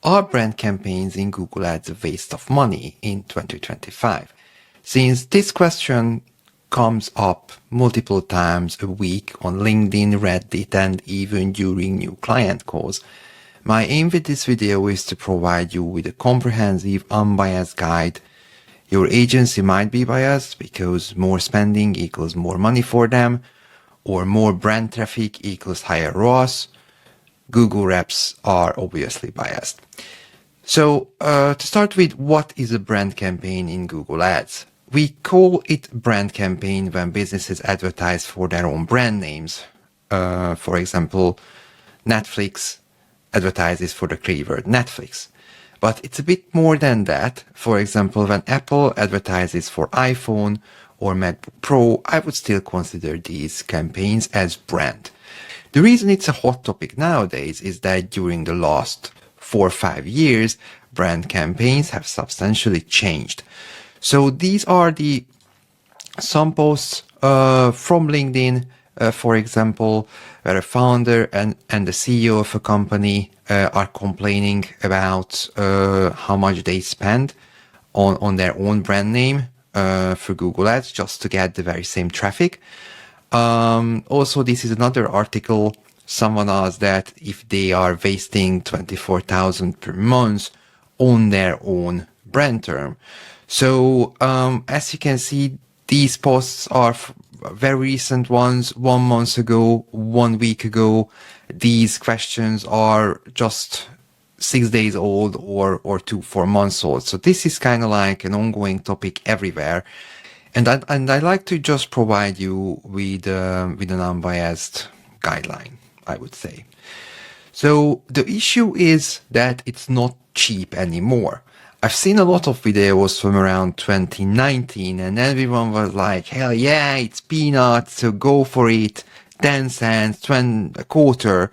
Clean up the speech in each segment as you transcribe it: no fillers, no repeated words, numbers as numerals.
Are brand campaigns in Google Ads a waste of money in 2025? Since this question comes up multiple times a week on LinkedIn, Reddit, and even during new client calls, my aim with this video is to provide you with a comprehensive, unbiased guide. Your agency might be biased because more spending equals more money for them, or more brand traffic equals higher ROAS. Google reps are obviously biased. So to start with, what is a brand campaign in Google Ads? We call it brand campaign when businesses advertise for their own brand names. For example, Netflix advertises for the keyword Netflix. But it's a bit more than that. For example, when Apple advertises for iPhone or MacBook Pro, I would still consider these campaigns as brand. The reason it's a hot topic nowadays is that during the last 4 or 5 years, brand campaigns have substantially changed. So these are some posts from LinkedIn, for example, where a founder and the CEO of a company are complaining about how much they spend on their own brand name for Google Ads just to get the very same traffic. Also, this is another article. Someone asked that if they are wasting $24,000 per month on their own brand term. So, as you can see, these posts are very recent ones, 1 month ago, 1 week ago. These questions are just 6 days old or 4 months old. So this is kind of like an ongoing topic everywhere. And I like to just provide you with an unbiased guideline, I would say. So the issue is that it's not cheap anymore. I've seen a lot of videos from around 2019 and everyone was like, hell yeah, it's peanuts, so go for it, 10 cents, a quarter,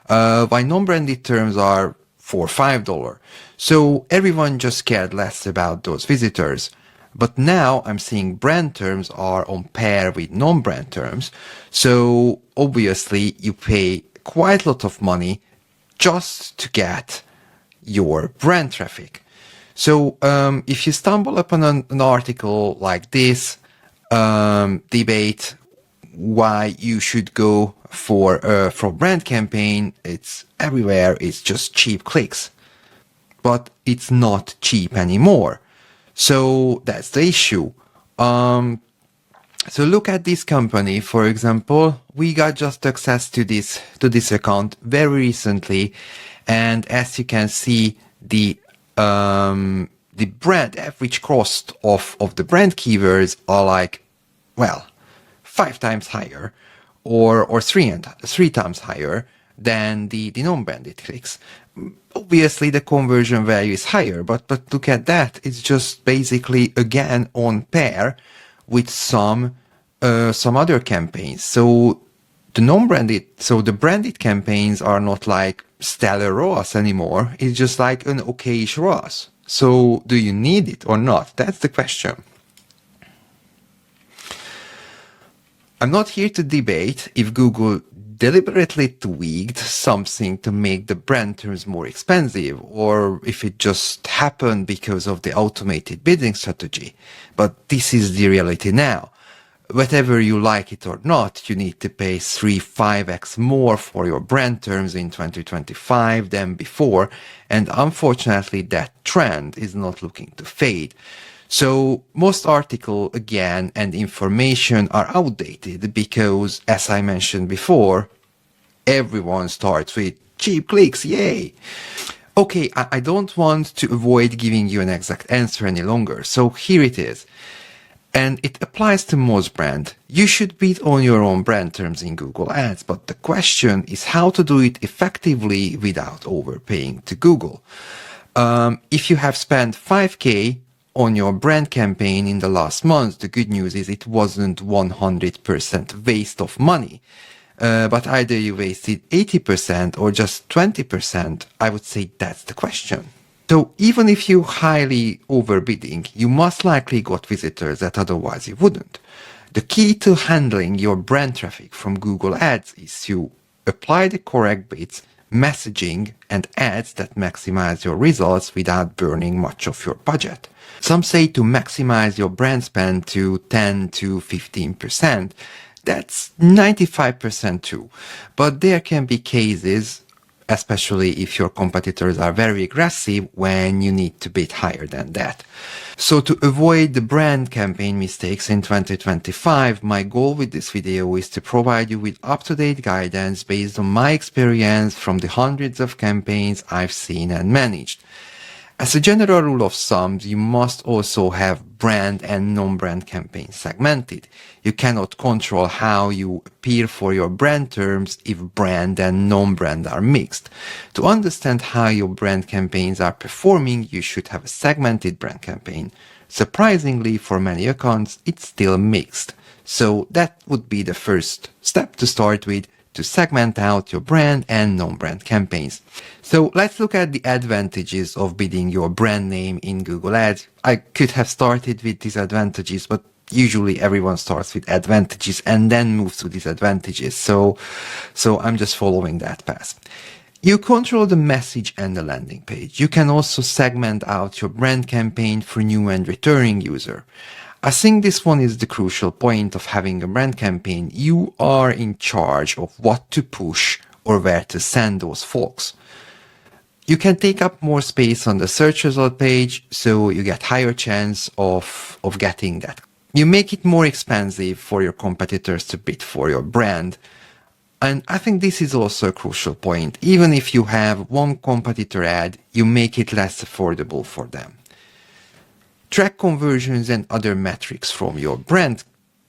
while non-branded terms are $4 or $5. So everyone just cared less about those visitors. But now I'm seeing brand terms are on par with non-brand terms. So obviously you pay quite a lot of money just to get your brand traffic. So if you stumble upon an article like this, debate why you should go for brand campaign, it's everywhere, it's just cheap clicks. But it's not cheap anymore. So that's the issue. So look at this company, for example. We got just access to this account very recently, and as you can see, the brand average cost of the brand keywords are like, well, 5 times higher, or 3 times higher than the non-branded clicks. Obviously the conversion value is higher, but look at that. It's just basically again on par with some other campaigns. So the branded campaigns are not like stellar ROAS anymore. It's just like an okayish ROAS. So do you need it or not? That's the question. I'm not here to debate if Google deliberately tweaked something to make the brand terms more expensive, or if it just happened because of the automated bidding strategy. But this is the reality now. Whether you like it or not, you need to pay 3-5x more for your brand terms in 2025 than before, and unfortunately that trend is not looking to fade. So most article again and information are outdated because, as I mentioned before, everyone starts with cheap clicks, yay! Okay, I don't want to avoid giving you an exact answer any longer, so here it is. And it applies to most brands. You should bid on your own brand terms in Google Ads, but the question is how to do it effectively without overpaying to Google. If you have spent 5K on your brand campaign in the last month, the good news is it wasn't 100% waste of money. But either you wasted 80% or just 20%, I would say that's the question. So even if you highly overbidding, you most likely got visitors that otherwise you wouldn't. The key to handling your brand traffic from Google Ads is to apply the correct bids, messaging and ads that maximize your results without burning much of your budget. Some say to maximize your brand spend to 10 to 15%. That's 95% true. But there can be cases, especially if your competitors are very aggressive, when you need to bid higher than that. So to avoid the brand campaign mistakes in 2025, my goal with this video is to provide you with up-to-date guidance based on my experience from the hundreds of campaigns I've seen and managed. As a general rule of thumb, you must also have brand and non-brand campaigns segmented. You cannot control how you appear for your brand terms if brand and non-brand are mixed. To understand how your brand campaigns are performing, you should have a segmented brand campaign. Surprisingly, for many accounts, it's still mixed. So that would be the first step to start with, to segment out your brand and non-brand campaigns. So let's look at the advantages of bidding your brand name in Google Ads. I could have started with disadvantages, but usually everyone starts with advantages and then moves to disadvantages. So I'm just following that path. You control the message and the landing page. You can also segment out your brand campaign for new and returning user. I think this one is the crucial point of having a brand campaign. You are in charge of what to push or where to send those folks. You can take up more space on the search result page, so you get higher chance of getting that. You make it more expensive for your competitors to bid for your brand. And I think this is also a crucial point. Even if you have one competitor ad, you make it less affordable for them. Track conversions and other metrics from your brand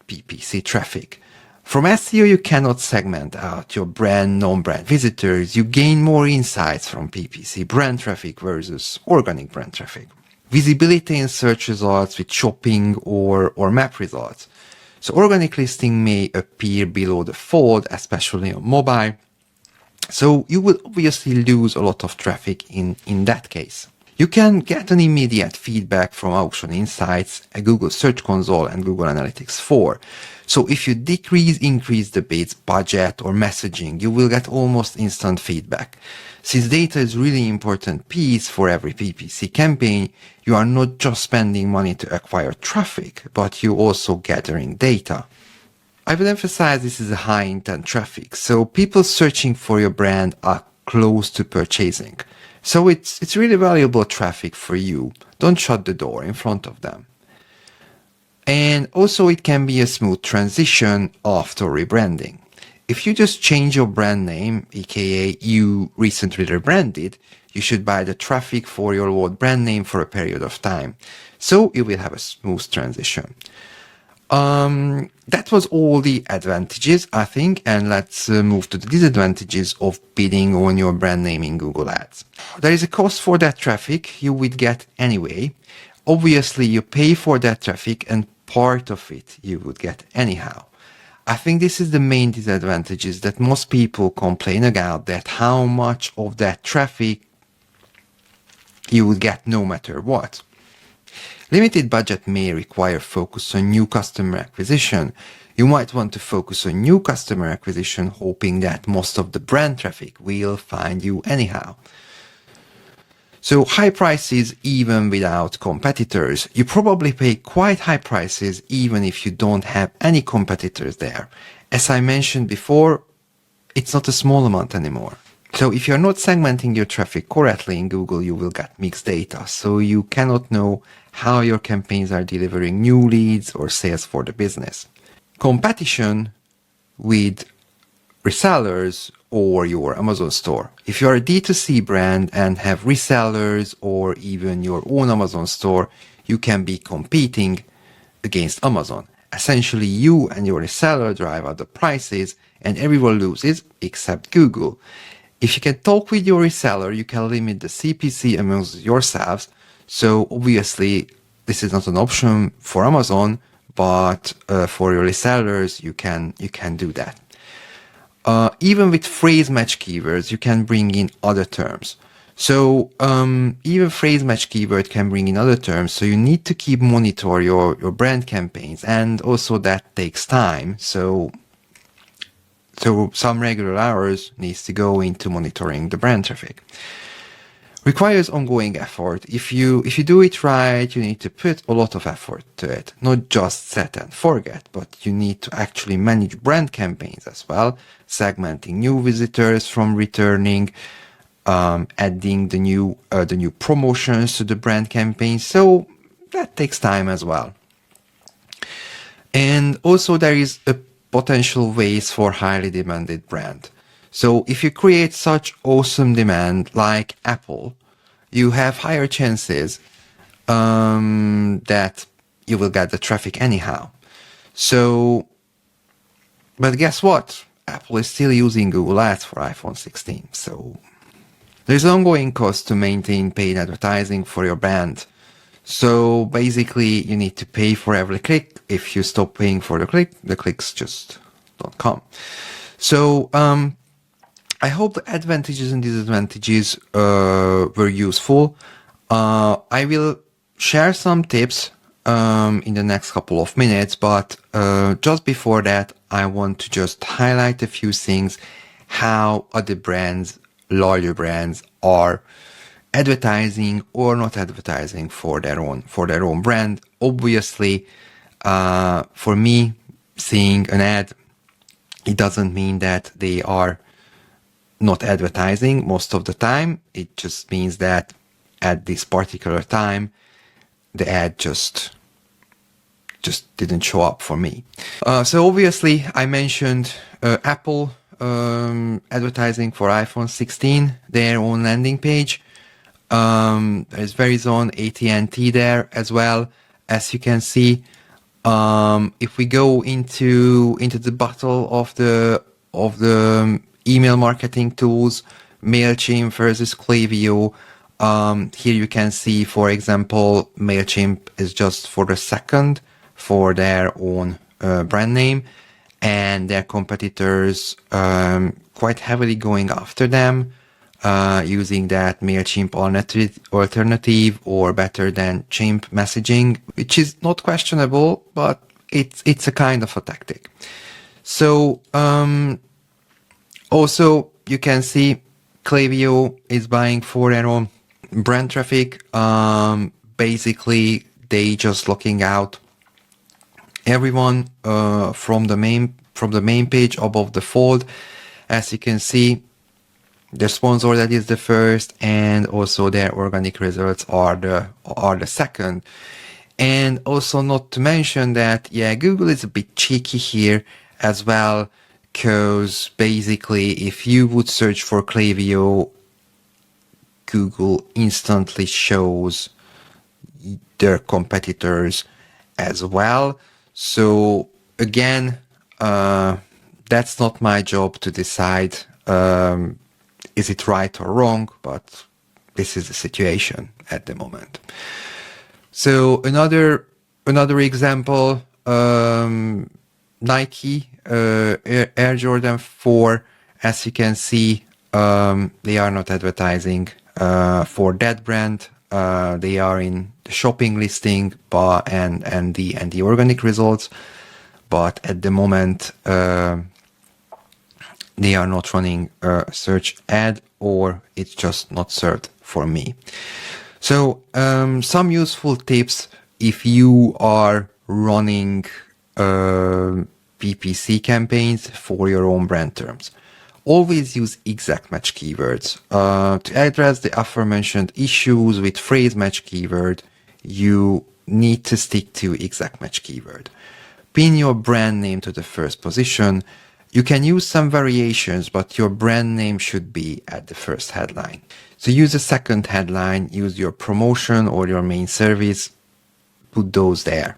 PPC traffic. From SEO, you cannot segment out your brand, non-brand visitors. You gain more insights from PPC brand traffic versus organic brand traffic. Visibility in search results with shopping or map results. So organic listing may appear below the fold, especially on mobile. So you will obviously lose a lot of traffic in that case. You can get an immediate feedback from Auction Insights, a Google Search Console, and Google Analytics 4. So if you increase the bids, budget, or messaging, you will get almost instant feedback. Since data is really important piece for every PPC campaign, you are not just spending money to acquire traffic, but you also gathering data. I would emphasize this is a high intent traffic, so people searching for your brand are close to purchasing. So it's really valuable traffic for you. Don't shut the door in front of them. And also it can be a smooth transition after rebranding. If you just change your brand name, aka you recently rebranded, you should buy the traffic for your old brand name for a period of time. So you will have a smooth transition. That was all the advantages, I think, and let's move to the disadvantages of bidding on your brand name in Google Ads. There is a cost for that traffic you would get anyway. Obviously, you pay for that traffic and part of it you would get anyhow. I think this is the main disadvantage, is that most people complain about that how much of that traffic you would get no matter what. Limited budget may require focus on new customer acquisition. You might want to focus on new customer acquisition, hoping that most of the brand traffic will find you anyhow. So high prices even without competitors. You probably pay quite high prices even if you don't have any competitors there. As I mentioned before, it's not a small amount anymore. So if you're not segmenting your traffic correctly in Google, you will get mixed data. So you cannot know how your campaigns are delivering new leads or sales for the business. Competition with resellers or your Amazon store. If you're a D2C brand and have resellers or even your own Amazon store, you can be competing against Amazon. Essentially, you and your reseller drive up the prices and everyone loses except Google. If you can talk with your reseller, you can limit the CPC amongst yourselves. So obviously, this is not an option for Amazon, but for your resellers, you can do that. Even with phrase match keywords, you can bring in other terms. So even phrase match keyword can bring in other terms. So you need to keep monitor your brand campaigns, and also that takes time. So So some regular hours needs to go into monitoring the brand traffic. Requires ongoing effort. If you do it right, you need to put a lot of effort to it. Not just set and forget, but you need to actually manage brand campaigns as well, segmenting new visitors from returning, adding the new promotions to the brand campaign. So that takes time as well. And also there is a potential waste for highly demanded brand. So if you create such awesome demand like Apple, you have higher chances that you will get the traffic anyhow. So, but guess what? Apple is still using Google Ads for iPhone 16. So there's ongoing cost to maintain paid advertising for your brand. So basically you need to pay for every click. If you stop paying for the clicks just don't come. So, I hope the advantages and disadvantages were useful. I will share some tips in the next couple of minutes, but just before that, I want to just highlight a few things, how other brands, larger brands, are advertising or not advertising for their own brand. Obviously, for me, seeing an ad, it doesn't mean that they are not advertising most of the time. It just means that at this particular time, the ad just didn't show up for me. So obviously I mentioned Apple advertising for iPhone 16, their own landing page. There's Verizon, AT&T there as well. As you can see, if we go into the battle of the email marketing tools, MailChimp versus Klaviyo. Here you can see, for example, MailChimp is just for the second for their own brand name, and their competitors quite heavily going after them, using that MailChimp alternative or better than Chimp messaging, which is not questionable, but it's a kind of a tactic. So, also, you can see Klaviyo is buying for their own brand traffic. Basically, they just locking out everyone from the main page above the fold. As you can see, the sponsor that is the first, and also their organic results are the second. And also, not to mention that, yeah, Google is a bit cheeky here as well. Because basically, if you would search for Klaviyo, Google instantly shows their competitors as well. So again, that's not my job to decide is it right or wrong, but this is the situation at the moment. So another example, Nike Air Jordan 4, as you can see, they are not advertising for that brand. They are in the shopping listing and the organic results, but at the moment they are not running a search ad, or it's just not served for me. So some useful tips if you are running PPC campaigns for your own brand terms. Always use exact match keywords. To address the aforementioned issues with phrase match keyword, you need to stick to exact match keyword. Pin your brand name to the first position. You can use some variations, but your brand name should be at the first headline. So use a second headline, use your promotion or your main service, put those there.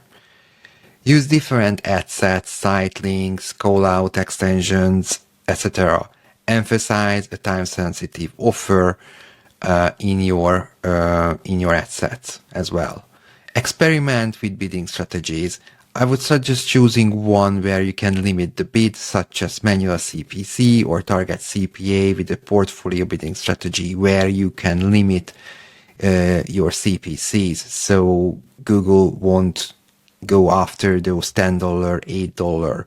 Use different ad sets, site links, call-out extensions, etc. Emphasize a time-sensitive offer in your ad sets as well. Experiment with bidding strategies. I would suggest choosing one where you can limit the bid, such as manual CPC or target CPA, with a portfolio bidding strategy where you can limit your CPCs, so Google won't go after those $10, $8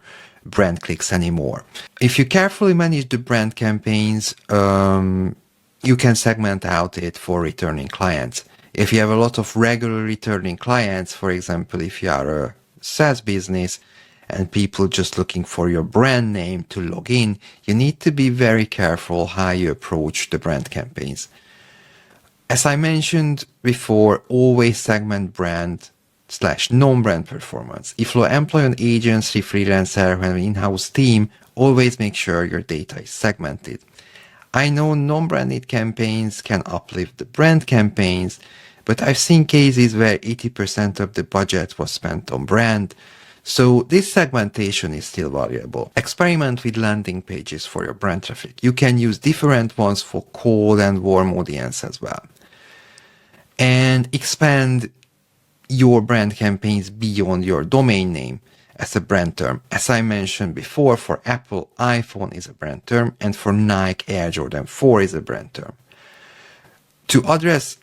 brand clicks anymore. If you carefully manage the brand campaigns, you can segment out it for returning clients. If you have a lot of regular returning clients, for example, if you are a SaaS business and people just looking for your brand name to log in, you need to be very careful how you approach the brand campaigns. As I mentioned before, always segment brand / non-brand performance. If you employ an agency, freelancer, or an in-house team, always make sure your data is segmented. I know non-branded campaigns can uplift the brand campaigns, but I've seen cases where 80% of the budget was spent on brand, so this segmentation is still valuable. Experiment with landing pages for your brand traffic. You can use different ones for cold and warm audience as well. And expand your brand campaigns beyond your domain name as a brand term. As I mentioned before, for Apple, iPhone is a brand term, and for Nike, Air Jordan 4 is a brand term. To address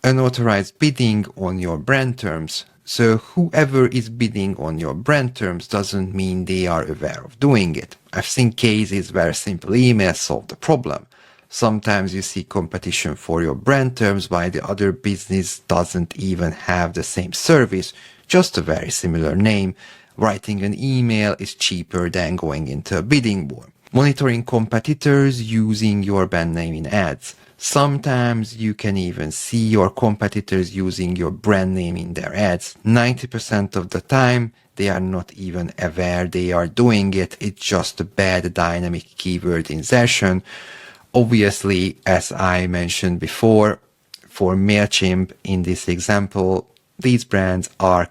unauthorized bidding on your brand terms, so whoever is bidding on your brand terms doesn't mean they are aware of doing it. I've seen cases where simple emails solve the problem. Sometimes you see competition for your brand terms while the other business doesn't even have the same service, just a very similar name. Writing an email is cheaper than going into a bidding war. Monitoring competitors using your brand name in ads. Sometimes you can even see your competitors using your brand name in their ads. 90% of the time, they are not even aware they are doing it. It's just a bad dynamic keyword insertion. Obviously, as I mentioned before, for MailChimp in this example, these brands are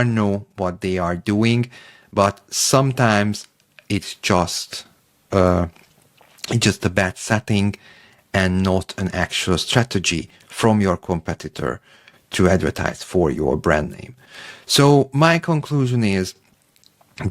know what they are doing, but sometimes it's just a bad setting and not an actual strategy from your competitor to advertise for your brand name. So my conclusion is,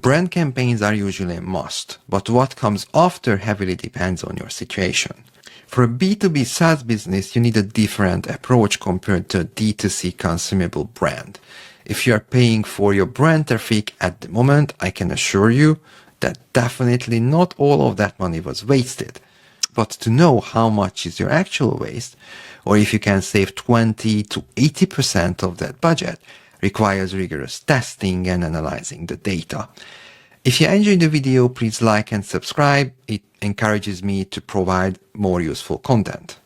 brand campaigns are usually a must, but what comes after heavily depends on your situation. For a B2B SaaS business, you need a different approach compared to a D2C consumable brand. If you are paying for your brand traffic at the moment, I can assure you that definitely not all of that money was wasted. But to know how much is your actual waste, or if you can save 20 to 80% of that budget, requires rigorous testing and analyzing the data. If you enjoyed the video, please like and subscribe. It encourages me to provide more useful content.